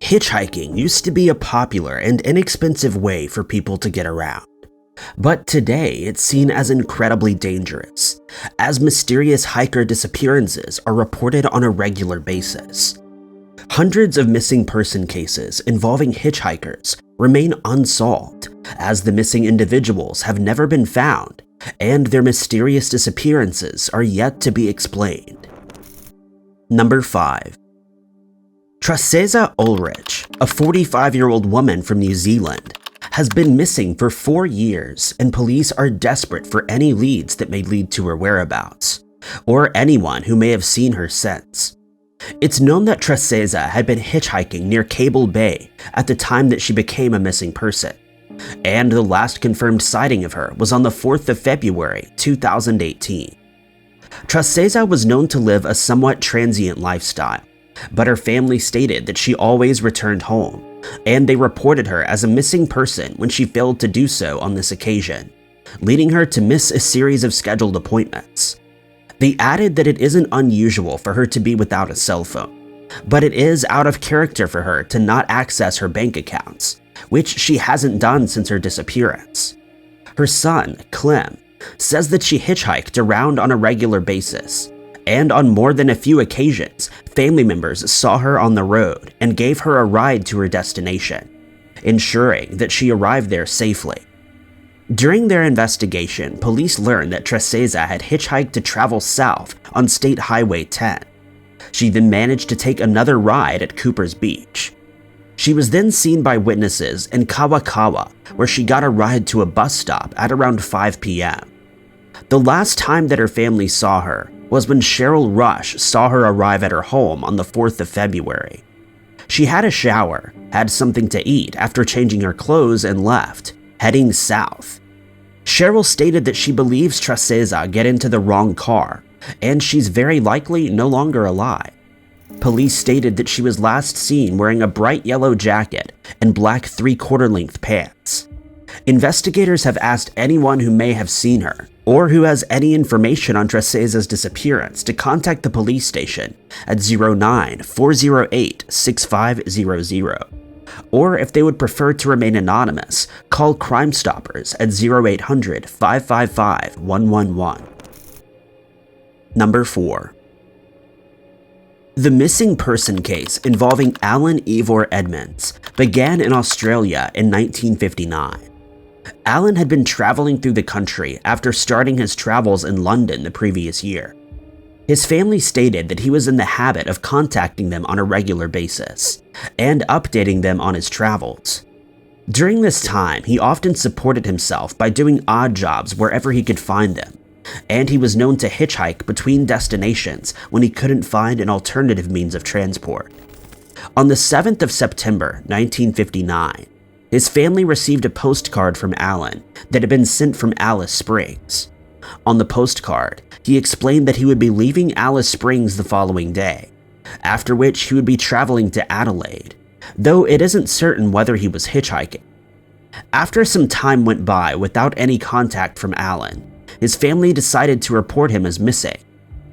Hitchhiking used to be a popular and inexpensive way for people to get around. But today, it's seen as incredibly dangerous, as mysterious hiker disappearances are reported on a regular basis. Hundreds of missing person cases involving hitchhikers remain unsolved, as the missing individuals have never been found, and their mysterious disappearances are yet to be explained. Number 5. Truseza Ulrich, a 45-year-old woman from New Zealand, has been missing for 4 years, and police are desperate for any leads that may lead to her whereabouts, or anyone who may have seen her since. It's known that Truseza had been hitchhiking near Cable Bay at the time that she became a missing person, and the last confirmed sighting of her was on the 4th of February, 2018. Truseza was known to live a somewhat transient lifestyle, but her family stated that she always returned home, and they reported her as a missing person when she failed to do so on this occasion, leading her to miss a series of scheduled appointments. They added that it isn't unusual for her to be without a cell phone, but it is out of character for her to not access her bank accounts, which she hasn't done since her disappearance. Her son, Clem, says that she hitchhiked around on a regular basis, and on more than a few occasions, family members saw her on the road and gave her a ride to her destination, ensuring that she arrived there safely. During their investigation, police learned that Truseza had hitchhiked to travel south on State Highway 10. She then managed to take another ride at Cooper's Beach. She was then seen by witnesses in Kawakawa, where she got a ride to a bus stop at around 5 p.m. The last time that her family saw her was when Cheryl Rush saw her arrive at her home on the 4th of February. She had a shower, had something to eat after changing her clothes, and left, heading south. Cheryl stated that she believes Truseza get into the wrong car, and she's very likely no longer alive. Police stated that she was last seen wearing a bright yellow jacket and black 3/4 length pants. Investigators have asked anyone who may have seen her, or who has any information on Truseza's disappearance, to contact the police station at 09-408-6500. Or if they would prefer to remain anonymous, call Crime Stoppers at 0800-555-111. Number 4. The missing person case involving Ivor Edmunds began in Australia in 1959. Alan had been traveling through the country after starting his travels in London the previous year. His family stated that he was in the habit of contacting them on a regular basis and updating them on his travels. During this time, he often supported himself by doing odd jobs wherever he could find them, and he was known to hitchhike between destinations when he couldn't find an alternative means of transport. On the 7th of September, 1959, his family received a postcard from Alan that had been sent from Alice Springs. On the postcard, he explained that he would be leaving Alice Springs the following day, after which he would be traveling to Adelaide, though it isn't certain whether he was hitchhiking. After some time went by without any contact from Alan, his family decided to report him as missing,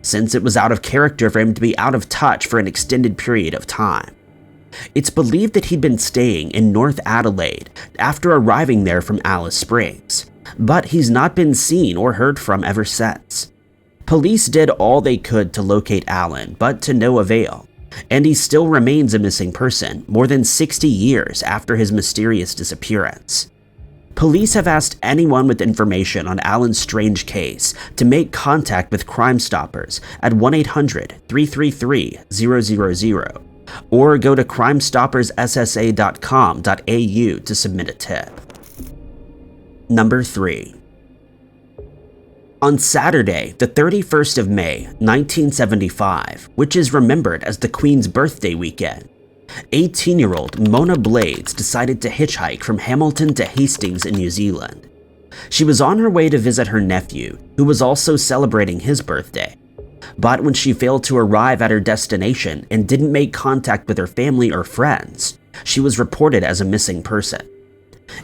since it was out of character for him to be out of touch for an extended period of time. It's believed that he'd been staying in North Adelaide after arriving there from Alice Springs, but he's not been seen or heard from ever since. Police did all they could to locate Alan, but to no avail, and he still remains a missing person more than 60 years after his mysterious disappearance. Police have asked anyone with information on Alan's strange case to make contact with Crime Stoppers at 1-800-333-000 or go to crimestoppersssa.com.au to submit a tip. Number 3. On Saturday, the 31st of May, 1975, which is remembered as the Queen's birthday weekend, 18-year-old Mona Blades decided to hitchhike from Hamilton to Hastings in New Zealand. She was on her way to visit her nephew, who was also celebrating his birthday. But when she failed to arrive at her destination and didn't make contact with her family or friends, she was reported as a missing person.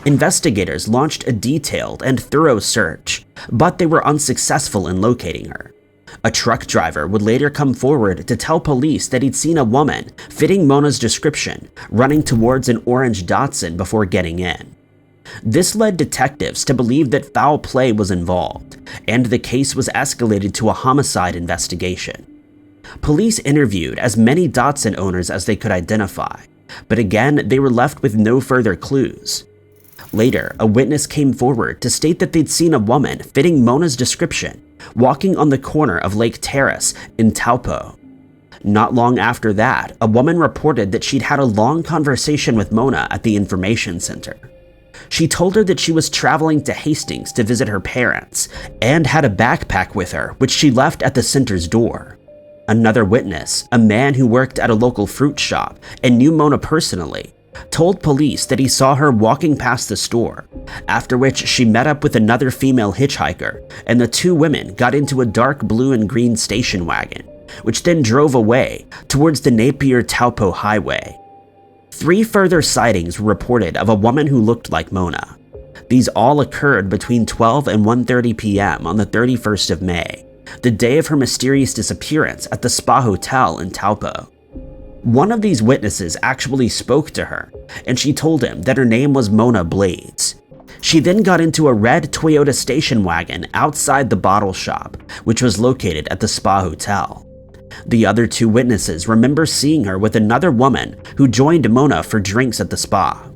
Investigators launched a detailed and thorough search, but they were unsuccessful in locating her. A truck driver would later come forward to tell police that he'd seen a woman fitting Mona's description running towards an orange Datsun before getting in. This led detectives to believe that foul play was involved, and the case was escalated to a homicide investigation. Police interviewed as many Datsun owners as they could identify, but again they were left with no further clues. Later, a witness came forward to state that they'd seen a woman fitting Mona's description walking on the corner of Lake Terrace in Taupo. Not long after that, a woman reported that she'd had a long conversation with Mona at the information center. She told her that she was traveling to Hastings to visit her parents and had a backpack with her, which she left at the center's door. Another witness, a man who worked at a local fruit shop and knew Mona personally, told police that he saw her walking past the store, after which she met up with another female hitchhiker, and the two women got into a dark blue and green station wagon, which then drove away towards the Napier-Taupo highway. 3 further sightings were reported of a woman who looked like Mona. These all occurred between 12 and 1:30 p.m. on the 31st of May, the day of her mysterious disappearance at the Spa Hotel in Taupo. One of these witnesses actually spoke to her, and she told him that her name was Mona Blades. She then got into a red Toyota station wagon outside the bottle shop, which was located at the Spa Hotel. The other 2 witnesses remember seeing her with another woman who joined Mona for drinks at the spa.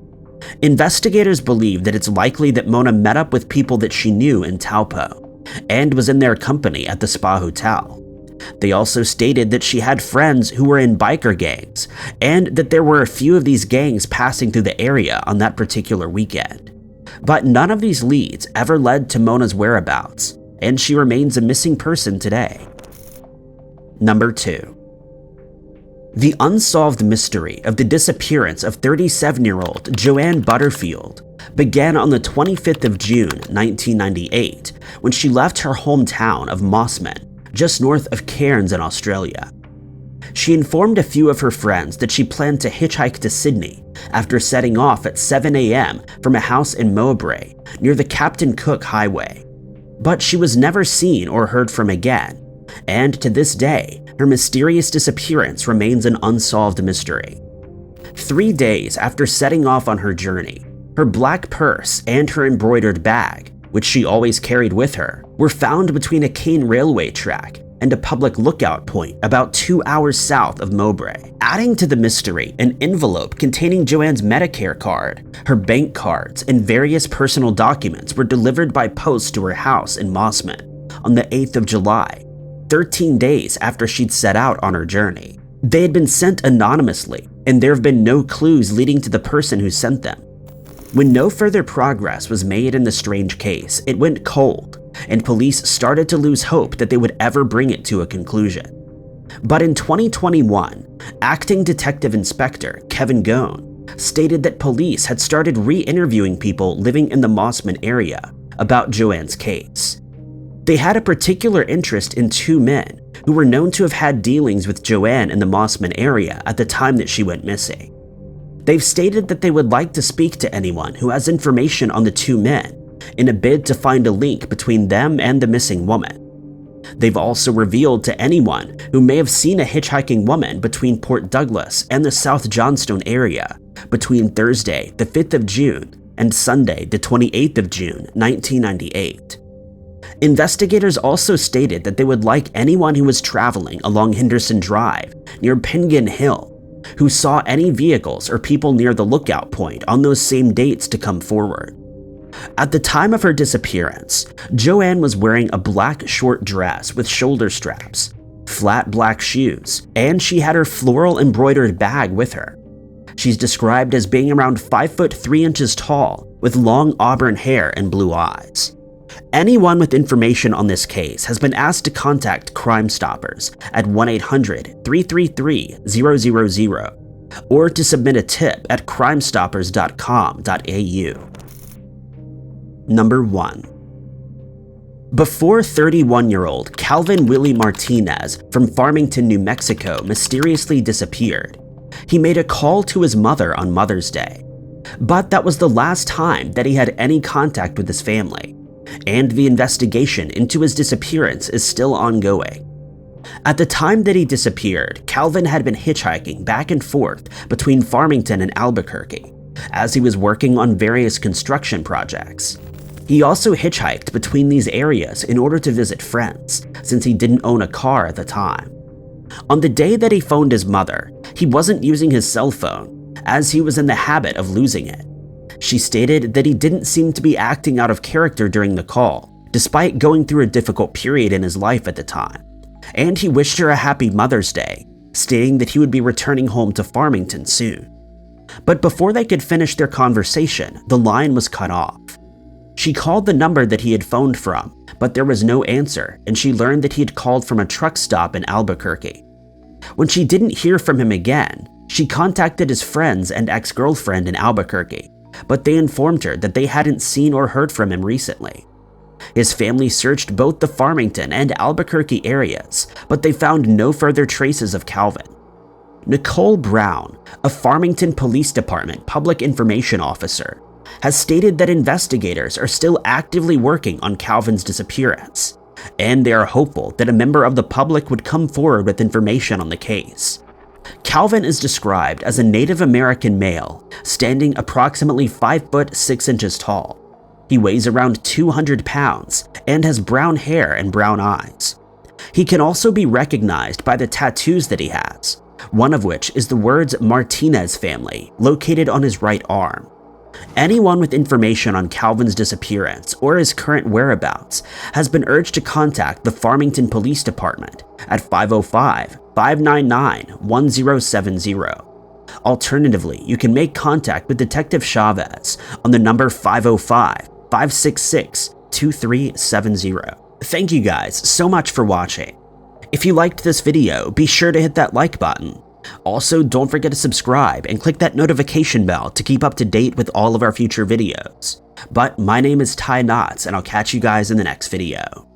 Investigators believe that it's likely that Mona met up with people that she knew in Taupo, and was in their company at the Spa Hotel. They also stated that she had friends who were in biker gangs, and that there were a few of these gangs passing through the area on that particular weekend. But none of these leads ever led to Mona's whereabouts, and she remains a missing person today. Number 2. The unsolved mystery of the disappearance of 37-year-old Joanne Butterfield began on the 25th of June, 1998, when she left her hometown of Mossman, just north of Cairns in Australia. She informed a few of her friends that she planned to hitchhike to Sydney after setting off at 7 a.m. from a house in Mowbray near the Captain Cook Highway. But she was never seen or heard from again, and to this day, her mysterious disappearance remains an unsolved mystery. 3 days after setting off on her journey, her black purse and her embroidered bag, which she always carried with her, were found between a cane railway track and a public lookout point about 2 hours south of Mowbray. Adding to the mystery, an envelope containing Joanne's Medicare card, her bank cards, and various personal documents were delivered by post to her house in Mossman on the 8th of July, 13 days after she'd set out on her journey. They had been sent anonymously, and there have been no clues leading to the person who sent them. When no further progress was made in the strange case, it went cold, and police started to lose hope that they would ever bring it to a conclusion. But in 2021, Acting Detective Inspector Kevin Goen stated that police had started re-interviewing people living in the Mossman area about Joanne's case. They had a particular interest in 2 men who were known to have had dealings with Joanne in the Mossman area at the time that she went missing. They've stated that they would like to speak to anyone who has information on the 2 men in a bid to find a link between them and the missing woman. They've also revealed to anyone who may have seen a hitchhiking woman between Port Douglas and the South Johnstone area between Thursday, the 5th of June, and Sunday, the 28th of June, 1998. Investigators also stated that they would like anyone who was traveling along Henderson Drive near Penguin Hill who saw any vehicles or people near the lookout point on those same dates to come forward. At the time of her disappearance, Joanne was wearing a black short dress with shoulder straps, flat black shoes, and she had her floral embroidered bag with her. She's described as being around 5 foot 3 inches tall with long auburn hair and blue eyes. Anyone with information on this case has been asked to contact Crime Stoppers at 1-800-333-000 or to submit a tip at crimestoppers.com.au. Number 1. Before 31-year-old Calvin Willie Martinez from Farmington, New Mexico mysteriously disappeared, he made a call to his mother on Mother's Day. But that was the last time that he had any contact with his family. and the investigation into his disappearance is still ongoing. At the time that he disappeared, Calvin had been hitchhiking back and forth between Farmington and Albuquerque, as he was working on various construction projects. He also hitchhiked between these areas in order to visit friends, since he didn't own a car at the time. On the day that he phoned his mother, he wasn't using his cell phone, as he was in the habit of losing it. She stated that he didn't seem to be acting out of character during the call, despite going through a difficult period in his life at the time, and he wished her a happy Mother's Day, stating that he would be returning home to Farmington soon. But before they could finish their conversation, the line was cut off. She called the number that he had phoned from, but there was no answer, and she learned that he had called from a truck stop in Albuquerque. When she didn't hear from him again, she contacted his friends and ex-girlfriend in Albuquerque, but they informed her that they hadn't seen or heard from him recently. His family searched both the Farmington and Albuquerque areas, but they found no further traces of Calvin. Nicole Brown, a Farmington Police Department public information officer, has stated that investigators are still actively working on Calvin's disappearance, and they are hopeful that a member of the public would come forward with information on the case. Calvin is described as a Native American male, standing approximately 5 foot 6 inches tall. He weighs around 200 pounds and has brown hair and brown eyes. He can also be recognized by the tattoos that he has, one of which is the words Martinez family located on his right arm. Anyone with information on Calvin's disappearance or his current whereabouts has been urged to contact the Farmington Police Department at 505-599-1070. Alternatively, you can make contact with Detective Chavez on the number 505-566-2370. Thank you guys so much for watching. If you liked this video, be sure to hit that like button. Also, don't forget to subscribe and click that notification bell to keep up to date with all of our future videos. But my name is Ty Knotts, and I'll catch you guys in the next video.